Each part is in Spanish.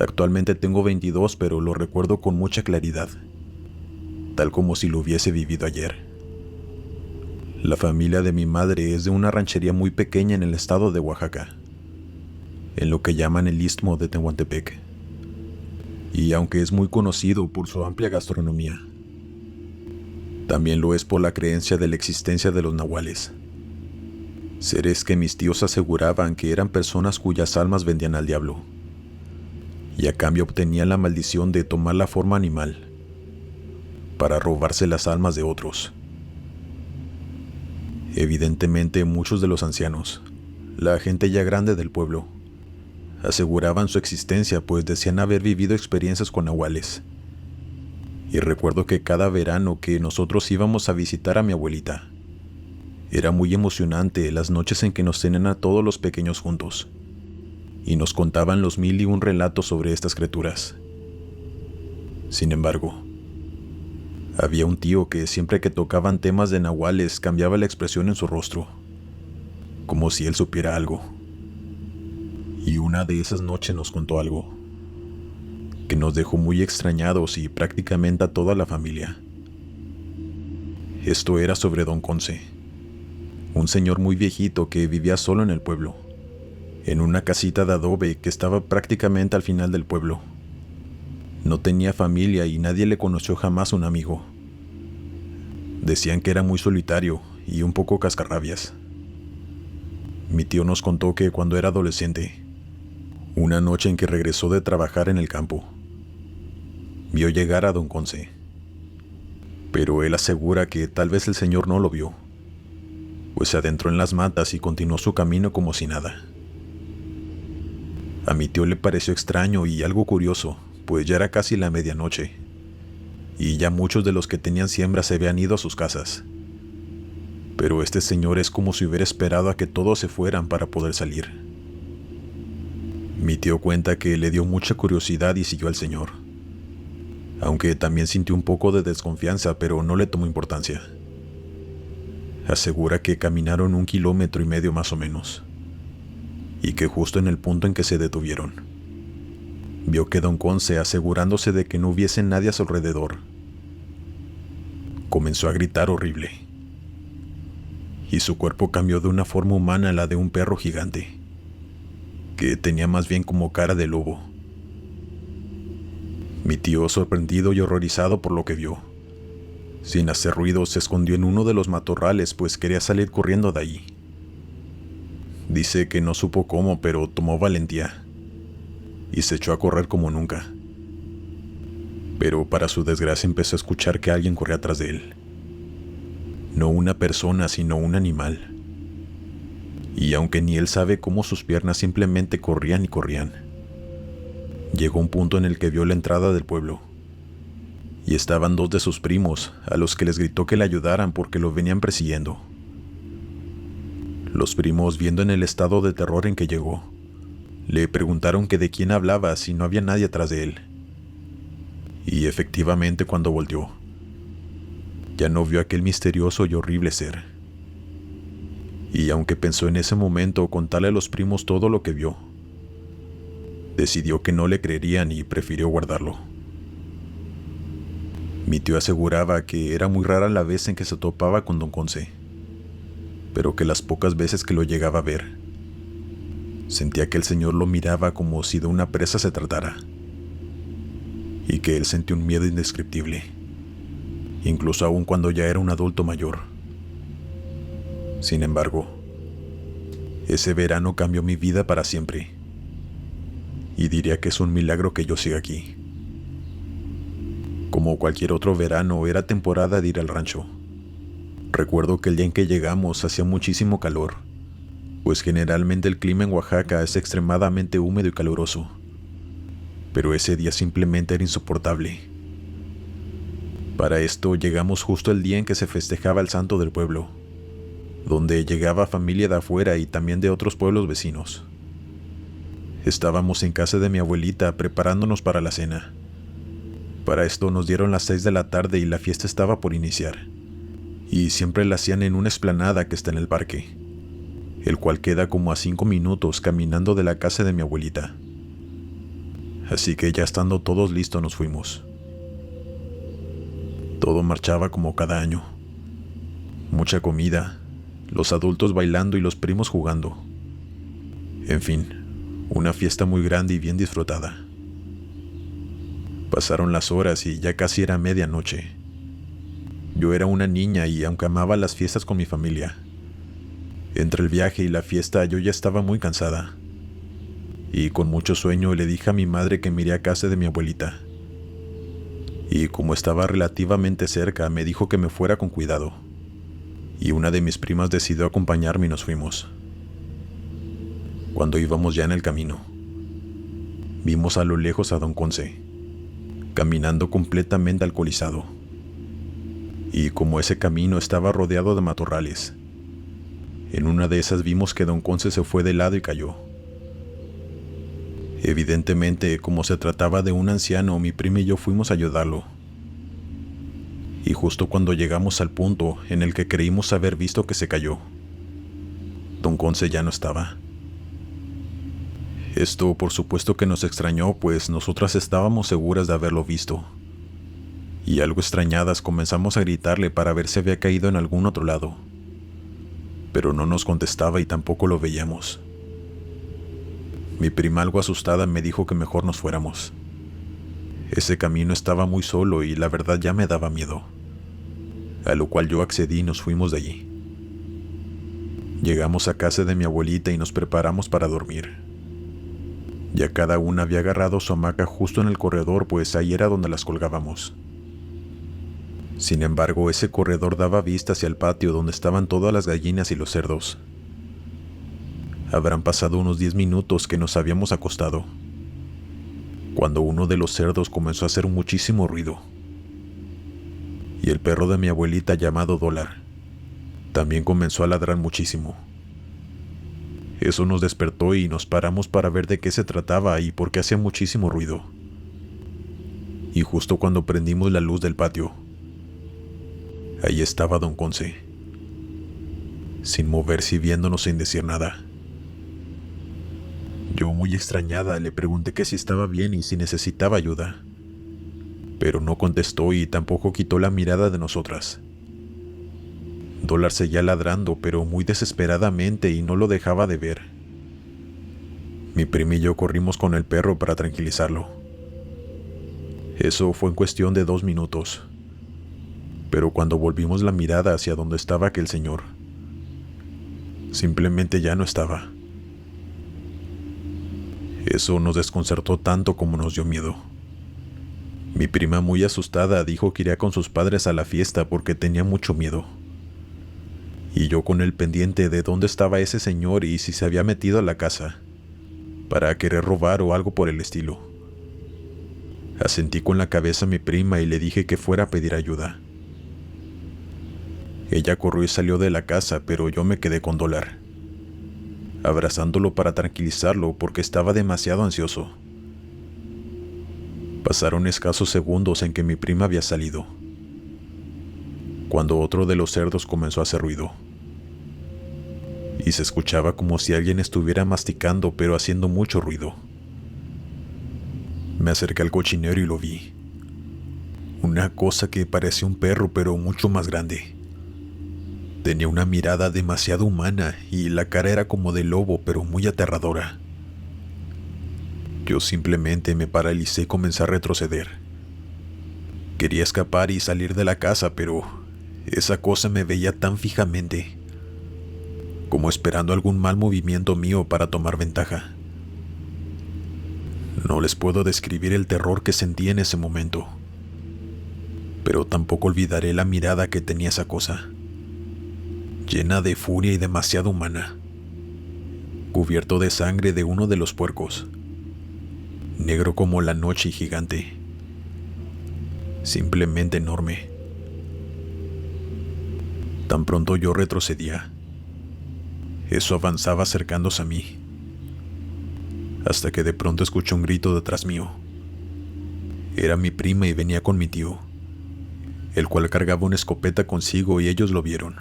Actualmente tengo 22, pero lo recuerdo con mucha claridad, tal como si lo hubiese vivido ayer. La familia de mi madre es de una ranchería muy pequeña en el estado de Oaxaca, en lo que llaman el Istmo de Tehuantepec. Y aunque es muy conocido por su amplia gastronomía, también lo es por la creencia de la existencia de los nahuales, seres que mis tíos aseguraban que eran personas cuyas almas vendían al diablo, y a cambio obtenían la maldición de tomar la forma animal para robarse las almas de otros. Evidentemente, muchos de los ancianos, la gente ya grande del pueblo, aseguraban su existencia, pues decían haber vivido experiencias con nahuales. Y recuerdo que cada verano que nosotros íbamos a visitar a mi abuelita, era muy emocionante las noches en que nos tenían a todos los pequeños juntos, y nos contaban los 1001 relatos sobre estas criaturas. Sin embargo, había un tío que siempre que tocaban temas de nahuales cambiaba la expresión en su rostro, como si él supiera algo. Y una de esas noches nos contó algo que nos dejó muy extrañados y prácticamente a toda la familia. Esto era sobre Don Conce, un señor muy viejito que vivía solo en el pueblo, en una casita de adobe que estaba prácticamente al final del pueblo. No tenía familia y nadie le conoció jamás un amigo. Decían que era muy solitario y un poco cascarrabias. Mi tío nos contó que cuando era adolescente, una noche en que regresó de trabajar en el campo, vio llegar a Don Conce. Pero él asegura que tal vez el señor no lo vio, pues se adentró en las matas y continuó su camino como si nada. A mi tío le pareció extraño y algo curioso, pues ya era casi la medianoche, y ya muchos de los que tenían siembra se habían ido a sus casas. Pero este señor es como si hubiera esperado a que todos se fueran para poder salir. Mi tío cuenta que le dio mucha curiosidad y siguió al señor, aunque también sintió un poco de desconfianza, pero no le tomó importancia. Asegura que caminaron 1,5 kilómetros más o menos, y que justo en el punto en que se detuvieron, vio que Don Conce, asegurándose de que no hubiese nadie a su alrededor, comenzó a gritar horrible, y su cuerpo cambió de una forma humana a la de un perro gigante, que tenía más bien como cara de lobo. Mi tío, sorprendido y horrorizado por lo que vio, sin hacer ruido se escondió en uno de los matorrales, pues quería salir corriendo de allí. Dice que no supo cómo, pero tomó valentía y se echó a correr como nunca. Pero para su desgracia empezó a escuchar que alguien corría atrás de él. No una persona, sino un animal. Y aunque ni él sabe cómo sus piernas simplemente corrían y corrían, llegó un punto en el que vio la entrada del pueblo. Y estaban 2 de sus primos, a los que les gritó que le ayudaran porque lo venían persiguiendo. Los primos, viendo en el estado de terror en que llegó, le preguntaron que de quién hablaba si no había nadie atrás de él. Y efectivamente, cuando volteó, ya no vio aquel misterioso y horrible ser. Y aunque pensó en ese momento contarle a los primos todo lo que vio, decidió que no le creerían y prefirió guardarlo. Mi tío aseguraba que era muy rara la vez en que se topaba con Don Conce, pero que las pocas veces que lo llegaba a ver, sentía que el señor lo miraba como si de una presa se tratara, y que él sentía un miedo indescriptible, incluso aún cuando ya era un adulto mayor. Sin embargo, ese verano cambió mi vida para siempre, y diría que es un milagro que yo siga aquí. Como cualquier otro verano, era temporada de ir al rancho. Recuerdo que el día en que llegamos hacía muchísimo calor, pues generalmente el clima en Oaxaca es extremadamente húmedo y caluroso, pero ese día simplemente era insoportable. Para esto llegamos justo el día en que se festejaba el santo del pueblo, donde llegaba familia de afuera y también de otros pueblos vecinos. Estábamos en casa de mi abuelita preparándonos para la cena. Para esto nos dieron las 6 de la tarde y la fiesta estaba por iniciar, y siempre la hacían en una explanada que está en el parque, el cual queda como a 5 minutos caminando de la casa de mi abuelita. así que ya estando todos listos nos fuimos. Todo marchaba como cada año. Mucha comida, los adultos bailando y los primos jugando. En fin, una fiesta muy grande y bien disfrutada. Pasaron las horas y ya casi era medianoche. Yo era una niña y aunque amaba las fiestas con mi familia, entre el viaje y la fiesta yo ya estaba muy cansada. Y con mucho sueño le dije a mi madre que me iría a casa de mi abuelita. Y como estaba relativamente cerca, me dijo que me fuera con cuidado. Y una de mis primas decidió acompañarme y nos fuimos. Cuando íbamos ya en el camino, vimos a lo lejos a don Conce, caminando completamente alcoholizado. Y como ese camino estaba rodeado de matorrales, en una de esas vimos que don Conce se fue de lado y cayó. Evidentemente, como se trataba de un anciano, mi prima y yo fuimos a ayudarlo. Y justo cuando llegamos al punto en el que creímos haber visto que se cayó, don Conce ya no estaba. Esto por supuesto que nos extrañó, pues nosotras estábamos seguras de haberlo visto. Y algo extrañadas comenzamos a gritarle para ver si había caído en algún otro lado. Pero no nos contestaba y tampoco lo veíamos. Mi prima, algo asustada, me dijo que mejor nos fuéramos. Ese camino estaba muy solo y la verdad ya me daba miedo. A lo cual yo accedí y nos fuimos de allí. Llegamos a casa de mi abuelita y nos preparamos para dormir. Ya cada una había agarrado su hamaca justo en el corredor, pues ahí era donde las colgábamos. Sin embargo, ese corredor daba vista hacia el patio donde estaban todas las gallinas y los cerdos. Habrán pasado unos 10 minutos que nos habíamos acostado, cuando uno de los cerdos comenzó a hacer muchísimo ruido. Y el perro de mi abuelita, llamado Dólar, también comenzó a ladrar muchísimo. Eso nos despertó y nos paramos para ver de qué se trataba y por qué hacía muchísimo ruido. Y justo cuando prendimos la luz del patio, ahí estaba don Conce, sin moverse y viéndonos sin decir nada. Yo, muy extrañada, le pregunté que si estaba bien y si necesitaba ayuda, pero no contestó y tampoco quitó la mirada de nosotras. Dólar seguía ladrando, pero muy desesperadamente, y no lo dejaba de ver. Mi prima y yo corrimos con el perro para tranquilizarlo. Eso fue en cuestión de 2 minutos. Pero cuando volvimos la mirada hacia donde estaba aquel señor, simplemente ya no estaba. Eso nos desconcertó tanto como nos dio miedo. Mi prima, muy asustada, dijo que iría con sus padres a la fiesta porque tenía mucho miedo. Y yo con el pendiente de dónde estaba ese señor y si se había metido a la casa para querer robar o algo por el estilo. Asentí con la cabeza a mi prima y le dije que fuera a pedir ayuda. Ella corrió y salió de la casa, pero yo me quedé con Dólar, abrazándolo para tranquilizarlo porque estaba demasiado ansioso. Pasaron escasos segundos en que mi prima había salido, cuando otro de los cerdos comenzó a hacer ruido. Y se escuchaba como si alguien estuviera masticando, pero haciendo mucho ruido. Me acerqué al cochinero y lo vi. Una cosa que parecía un perro, pero mucho más grande. Tenía una mirada demasiado humana y la cara era como de lobo, pero muy aterradora. Yo simplemente me paralicé y comencé a retroceder. Quería escapar y salir de la casa, pero esa cosa me veía tan fijamente, como esperando algún mal movimiento mío para tomar ventaja. No les puedo describir el terror que sentí en ese momento, pero tampoco olvidaré la mirada que tenía esa cosa, llena de furia y demasiado humana, cubierto de sangre de uno de los puercos, negro como la noche y gigante, simplemente enorme. Tan pronto yo retrocedía, eso avanzaba acercándose a mí, hasta que de pronto escuché un grito detrás mío. Era mi prima y venía con mi tío, el cual cargaba una escopeta consigo, y ellos lo vieron.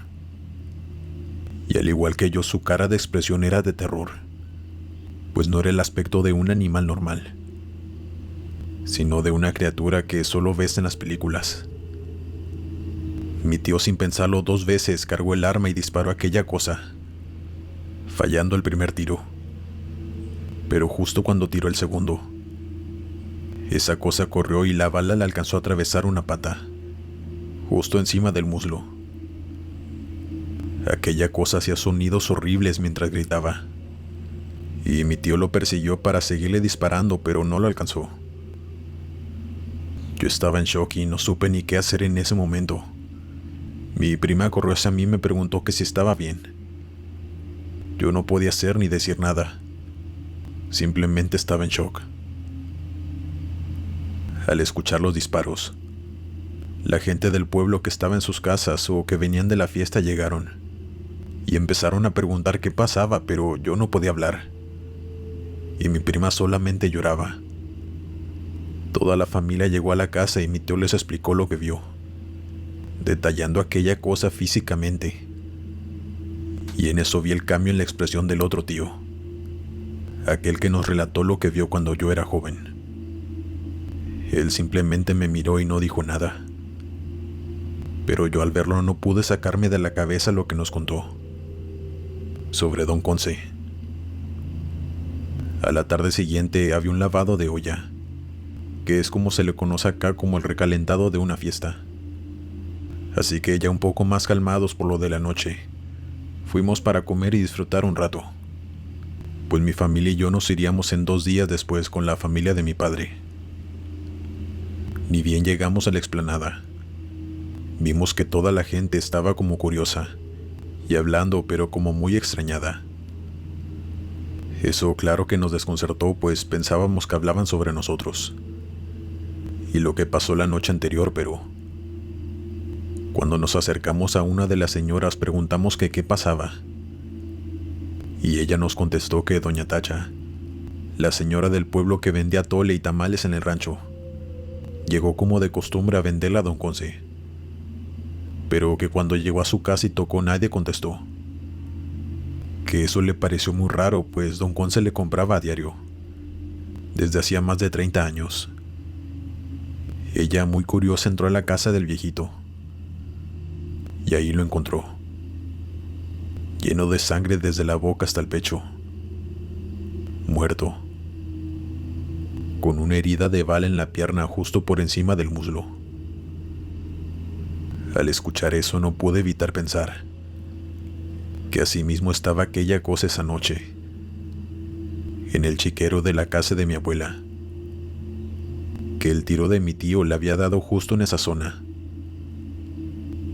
Y al igual que yo, su cara de expresión era de terror, pues no era el aspecto de un animal normal. sino de una criatura que solo ves en las películas. Mi tío, sin pensarlo 2 veces, cargó el arma y disparó a aquella cosa, fallando el primer tiro. Pero justo cuando tiró el segundo, esa cosa corrió y la bala le alcanzó a atravesar una pata, justo encima del muslo. Aquella cosa hacía sonidos horribles mientras gritaba, y mi tío lo persiguió para seguirle disparando, pero no lo alcanzó. Yo estaba en shock y no supe ni qué hacer en ese momento. Mi prima corrió hacia mí y me preguntó que si estaba bien. Yo no podía hacer ni decir nada. Simplemente estaba en shock. Al escuchar los disparos, la gente del pueblo que estaba en sus casas o que venían de la fiesta llegaron y empezaron a preguntar qué pasaba, pero yo no podía hablar. Y mi prima solamente lloraba. Toda la familia llegó a la casa y mi tío les explicó lo que vio, detallando aquella cosa físicamente. Y en eso vi el cambio en la expresión del otro tío, aquel que nos relató lo que vio cuando yo era joven. Él simplemente me miró y no dijo nada. Pero yo al verlo no pude sacarme de la cabeza lo que nos contó sobre Don Conce. A la tarde siguiente había un lavado de olla, que es como se le conoce acá como el recalentado de una fiesta. Así que ya un poco más calmados por lo de la noche, fuimos para comer y disfrutar un rato, pues mi familia y yo nos iríamos en 2 días después con la familia de mi padre. Ni bien llegamos a la explanada, vimos que toda la gente estaba como curiosa y hablando, pero como muy extrañada. Eso claro que nos desconcertó, pues pensábamos que hablaban sobre nosotros y lo que pasó la noche anterior, pero cuando nos acercamos a una de las señoras preguntamos que qué pasaba, y ella nos contestó que doña Tacha, la señora del pueblo que vendía atole y tamales en el rancho, llegó como de costumbre a venderla a Don Conce, pero que cuando llegó a su casa y tocó nadie contestó. Que eso le pareció muy raro, pues Don Conce le compraba a diario, desde hacía más de 30 años. Ella, muy curiosa, entró a la casa del viejito, y ahí lo encontró, lleno de sangre desde la boca hasta el pecho, muerto, con una herida de bala en la pierna justo por encima del muslo. Al escuchar eso no pude evitar pensar que asimismo estaba aquella cosa esa noche, en el chiquero de la casa de mi abuela, que el tiro de mi tío le había dado justo en esa zona.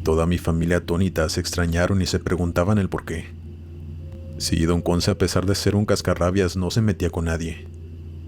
Toda mi familia atónita se extrañaron y se preguntaban el por qué. Si Don Conce, a pesar de ser un cascarrabias, no se metía con nadie.